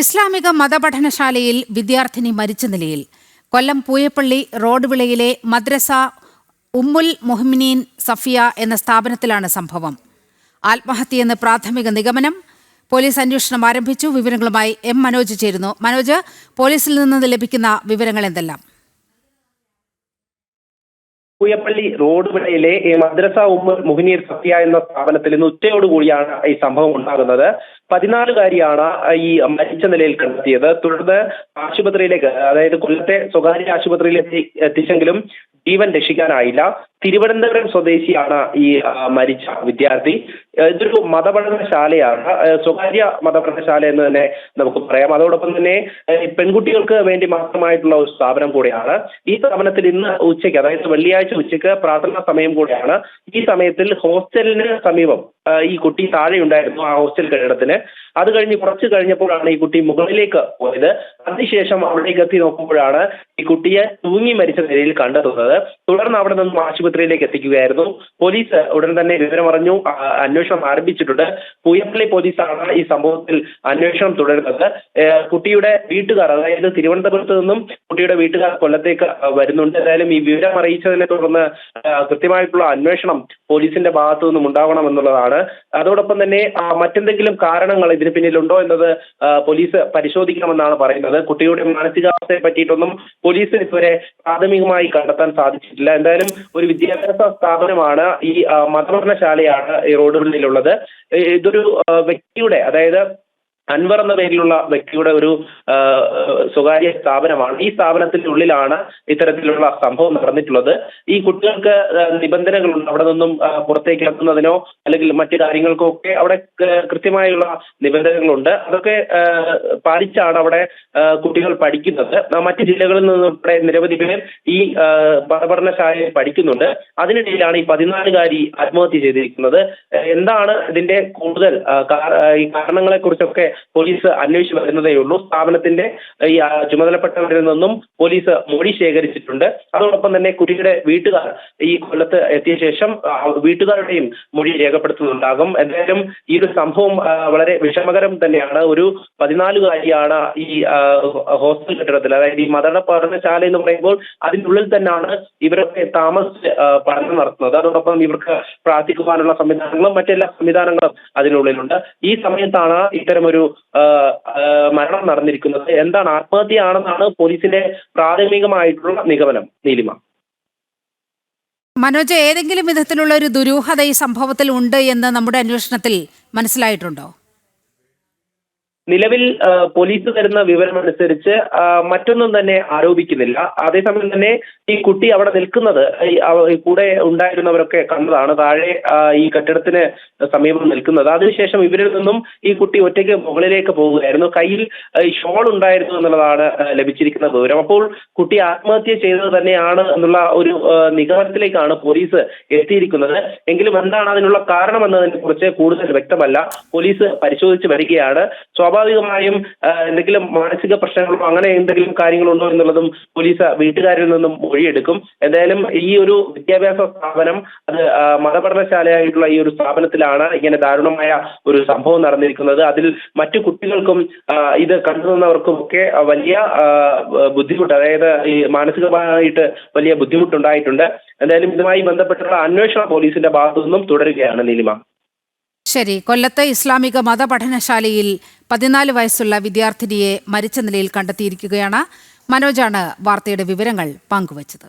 ഇസ്ലാമിക മതപഠനശാലയിൽ വിദ്യാർത്ഥിനി മരിച്ച നിലയിൽ. കൊല്ലം പൂയപ്പള്ളി റോഡ് വിളയിലെ മദ്രസ ഉമ്മുൽ മുഹ്മിനീൻ സഫിയ എന്ന സ്ഥാപനത്തിലാണ് സംഭവം. ആത്മഹത്യയെന്ന് പ്രാഥമിക നിഗമനം. പോലീസ് അന്വേഷണം ആരംഭിച്ചു. വിവരങ്ങളുമായി എം മനോജ് ചേരുന്നു. മനോജ്, പോലീസിൽ നിന്ന് ലഭിക്കുന്ന വിവരങ്ങൾ എന്തെല്ലാം? പൂയപ്പള്ളി റോഡ് വിളയിലെ മദ്രസ ഉമ്മുൽ മുഹ്മിനീൻ സഫിയ എന്ന സ്ഥാപനത്തിൽ ഇന്ന് ഉച്ചയോടുകൂടിയാണ് ഈ സംഭവം ഉണ്ടാകുന്നത്. 14-കാരിയാണ് ഈ മരിച്ച നിലയിൽ കണ്ടെത്തിയത്. തുടർന്ന് ആശുപത്രിയിലേക്ക്, അതായത് കൊല്ലത്തെ സ്വകാര്യ ആശുപത്രിയിൽ എത്തിച്ചെങ്കിലും ജീവൻ രക്ഷിക്കാനായില്ല. തിരുവനന്തപുരം സ്വദേശിയാണ് ഈ മരിച്ച വിദ്യാർത്ഥി. ഇതൊരു മതപഠനശാലയാണ്, സ്വകാര്യ മതപഠനശാല എന്ന് തന്നെ നമുക്ക് പറയാം. അതോടൊപ്പം തന്നെ പെൺകുട്ടികൾക്ക് വേണ്ടി മാത്രമായിട്ടുള്ള ഒരു സ്ഥാപനം കൂടെയാണ്. ഈ സ്ഥാപനത്തിൽ ഇന്ന് ഉച്ചയ്ക്ക്, അതായത് വെള്ളിയാഴ്ച ഉച്ചയ്ക്ക് പ്രാർത്ഥനാ സമയം കൂടെയാണ്. ഈ സമയത്തിൽ ഹോസ്റ്റലിന് സമീപം ഈ കുട്ടി താഴെ ഉണ്ടായിരുന്നു, ആ ഹോസ്റ്റൽ കെട്ടിടത്തിന്. അത് കഴിഞ്ഞ് കുറച്ച് കഴിഞ്ഞപ്പോഴാണ് ഈ കുട്ടി മുകളിലേക്ക് പോയത്. അതിനുശേഷം അവിടേക്ക് എത്തി നോക്കുമ്പോഴാണ് ഈ കുട്ടിയെ തൂങ്ങി മരിച്ച നിലയിൽ കണ്ടെത്തുന്നത്. തുടർന്ന് അവിടെ നിന്നും ആശുപത്രിയിലേക്ക് എത്തിക്കുകയായിരുന്നു. പോലീസ് ഉടൻ തന്നെ വിവരമറിഞ്ഞു, അന്വേഷണം ആരംഭിച്ചിട്ടുണ്ട്. പൂയപ്പള്ളി പോലീസാണ് ഈ സംഭവത്തിൽ അന്വേഷണം തുടരുന്നത്. കുട്ടിയുടെ വീട്ടുകാർ, അതായത് തിരുവനന്തപുരത്ത് നിന്നും കുട്ടിയുടെ വീട്ടുകാർ കൊല്ലത്തേക്ക് വരുന്നുണ്ട്. ഏതായാലും ഈ വിവരം അറിയിച്ചതിനെ തുടർന്ന് കൃത്യമായിട്ടുള്ള അന്വേഷണം പോലീസിന്റെ ഭാഗത്തു നിന്നും ഉണ്ടാവണമെന്നുള്ളതാണ്. അതോടൊപ്പം തന്നെ മറ്റെന്തെങ്കിലും കാരണങ്ങൾ ഇതിന് പിന്നിലുണ്ടോ എന്നത് പോലീസ് പരിശോധിക്കണമെന്നാണ് പറയുന്നത്. കുട്ടിയുടെ മാനസികാവസ്ഥയെ പറ്റിയിട്ടൊന്നും പോലീസിന് ഇതുവരെ പ്രാഥമികമായി കണ്ടെത്താൻ സാധിച്ചിട്ടില്ല. എന്തായാലും ഒരു വിദ്യാഭ്യാസ സ്ഥാപനമാണ്, ഈ മതപഠനശാലയാണ് ഈ റോഡുകളിലുള്ളത്. ഇതൊരു വ്യക്തിയുടെ, അതായത് അൻവർ എന്ന പേരിലുള്ള വ്യക്തിയുടെ ഒരു സ്വകാര്യ സ്ഥാപനമാണ്. ഈ സ്ഥാപനത്തിന്റെ ഉള്ളിലാണ് ഇത്തരത്തിലുള്ള സംഭവം നടന്നിട്ടുള്ളത്. ഈ കുട്ടികൾക്ക് നിബന്ധനകളുണ്ട്. അവിടെ നിന്നും പുറത്തേക്ക് ഇറങ്ങുന്നതിനോ അല്ലെങ്കിൽ മറ്റു കാര്യങ്ങൾക്കോ ഒക്കെ അവിടെ കൃത്യമായുള്ള നിബന്ധനകളുണ്ട്. അതൊക്കെ പാലിച്ചാണ് അവിടെ കുട്ടികൾ പഠിക്കുന്നത്. മറ്റു ജില്ലകളിൽ നിന്നും ഇവിടെ നിരവധി പേർ ഈ മതപഠനശാലയിൽ പഠിക്കുന്നുണ്ട്. അതിനിടയിലാണ് ഈ 14-കാരി ആത്മഹത്യ ചെയ്തിരിക്കുന്നത്. എന്താണ് ഇതിന്റെ കൂടുതൽ ഈ കാരണങ്ങളെ കുറിച്ചൊക്കെ പോലീസ് അന്വേഷിച്ച് വരുന്നതേയുള്ളൂ. സ്ഥാപനത്തിന്റെ ഈ ചുമതലപ്പെട്ടവരിൽ നിന്നും പോലീസ് മൊഴി ശേഖരിച്ചിട്ടുണ്ട്. അതോടൊപ്പം തന്നെ കുട്ടിയുടെ വീട്ടുകാർ ഈ കൊല്ലത്ത് എത്തിയ ശേഷം വീട്ടുകാരുടെയും മൊഴി രേഖപ്പെടുത്തുന്നുണ്ടാകും. എന്തായാലും ഈ ഒരു സംഭവം വളരെ വിഷമകരം തന്നെയാണ്. ഒരു 14-കാരിയാണ് ഈ ഹോസ്റ്റൽ കെട്ടിടത്തിൽ, അതായത് ഈ മതപഠനശാല എന്ന് പറയുമ്പോൾ അതിനുള്ളിൽ തന്നെയാണ് ഇവരൊക്കെ താമസിച്ച് പഠനം നടത്തുന്നത്. അതോടൊപ്പം ഇവർക്ക് പ്രാർത്ഥിക്കുവാനുള്ള സംവിധാനങ്ങളും മറ്റെല്ലാ സംവിധാനങ്ങളും അതിനുള്ളിലുണ്ട്. ഈ സമയത്താണ് ഇത്തരമൊരു മരണം നടന്നിരിക്കുന്നത്. എന്താണ്, ആത്മഹത്യയാണെന്നാണ് പോലീസിന്റെ പ്രാഥമികമായിട്ടുള്ള നിഗമനം. നീലിമ. മനോജ്, ഏതെങ്കിലും വിധത്തിലുള്ള ഒരു ദുരൂഹത ഈ സംഭവത്തിൽ ഉണ്ട് എന്ന് നമ്മുടെ അന്വേഷണത്തിൽ മനസ്സിലായിട്ടുണ്ടോ? നിലവിൽ പോലീസ് തരുന്ന വിവരമനുസരിച്ച് മറ്റൊന്നും തന്നെ ആരോപിക്കുന്നില്ല. അതേസമയം തന്നെ ഈ കുട്ടി അവിടെ നിൽക്കുന്നത് കൂടെ ഉണ്ടായിരുന്നവരൊക്കെ കണ്ടതാണ്, താഴെ ഈ കെട്ടിടത്തിന് സമീപം നിൽക്കുന്നത്. അതിനുശേഷം ഇവരിൽ നിന്നും ഈ കുട്ടി ഒറ്റയ്ക്ക് മുകളിലേക്ക് പോവുകയായിരുന്നു. കയ്യിൽ ഷോൾ ഉണ്ടായിരുന്നു എന്നുള്ളതാണ് ലഭിച്ചിരിക്കുന്ന വിവരം. അപ്പോൾ കുട്ടി ആത്മഹത്യ ചെയ്തത് തന്നെയാണ് എന്നുള്ള ഒരു നിഗമനത്തിലേക്കാണ് പോലീസ് എത്തിയിരിക്കുന്നത്. എങ്കിലും എന്താണ് അതിനുള്ള കാരണം എന്നതിനെ കുറിച്ച് കൂടുതൽ വ്യക്തമല്ല. പോലീസ് പരിശോധിച്ച് വരികയാണ്. സ്വാഭാവികമായും എന്തെങ്കിലും മാനസിക പ്രശ്നങ്ങളോ അങ്ങനെ എന്തെങ്കിലും കാര്യങ്ങളുണ്ടോ എന്നുള്ളതും പോലീസ് വീട്ടുകാരിൽ നിന്നും മൊഴിയെടുക്കും. എന്തായാലും ഈ ഒരു വിദ്യാഭ്യാസ സ്ഥാപനം, അത് മതപഠനശാലയായിട്ടുള്ള ഈ ഒരു സ്ഥാപനത്തിലാണ് ഇങ്ങനെ ദാരുണമായ ഒരു സംഭവം നടന്നിരിക്കുന്നത്. അതിൽ മറ്റു കുട്ടികൾക്കും ഇത് കണ്ടുനിന്നവർക്കും ഒക്കെ വലിയ ബുദ്ധിമുട്ട്, അതായത് ഈ മാനസികമായിട്ട് വലിയ ബുദ്ധിമുട്ടുണ്ടായിട്ടുണ്ട്. എന്തായാലും ഇതുമായി ബന്ധപ്പെട്ടുള്ള അന്വേഷണം പോലീസിന്റെ ഭാഗത്തു നിന്നും തുടരുകയാണ്. നീലിമ. ശരി. കൊല്ലത്ത് ഇസ്ലാമിക മതപഠനശാലയിൽ 14 വയസ്സുള്ള വിദ്യാർത്ഥിനിയെ മരിച്ച നിലയിൽ കണ്ടെത്തിയിരിക്കുകയാണ്. മനോജാണ് വാർത്തയുടെ വിവരങ്ങൾ പങ്കുവച്ചത്.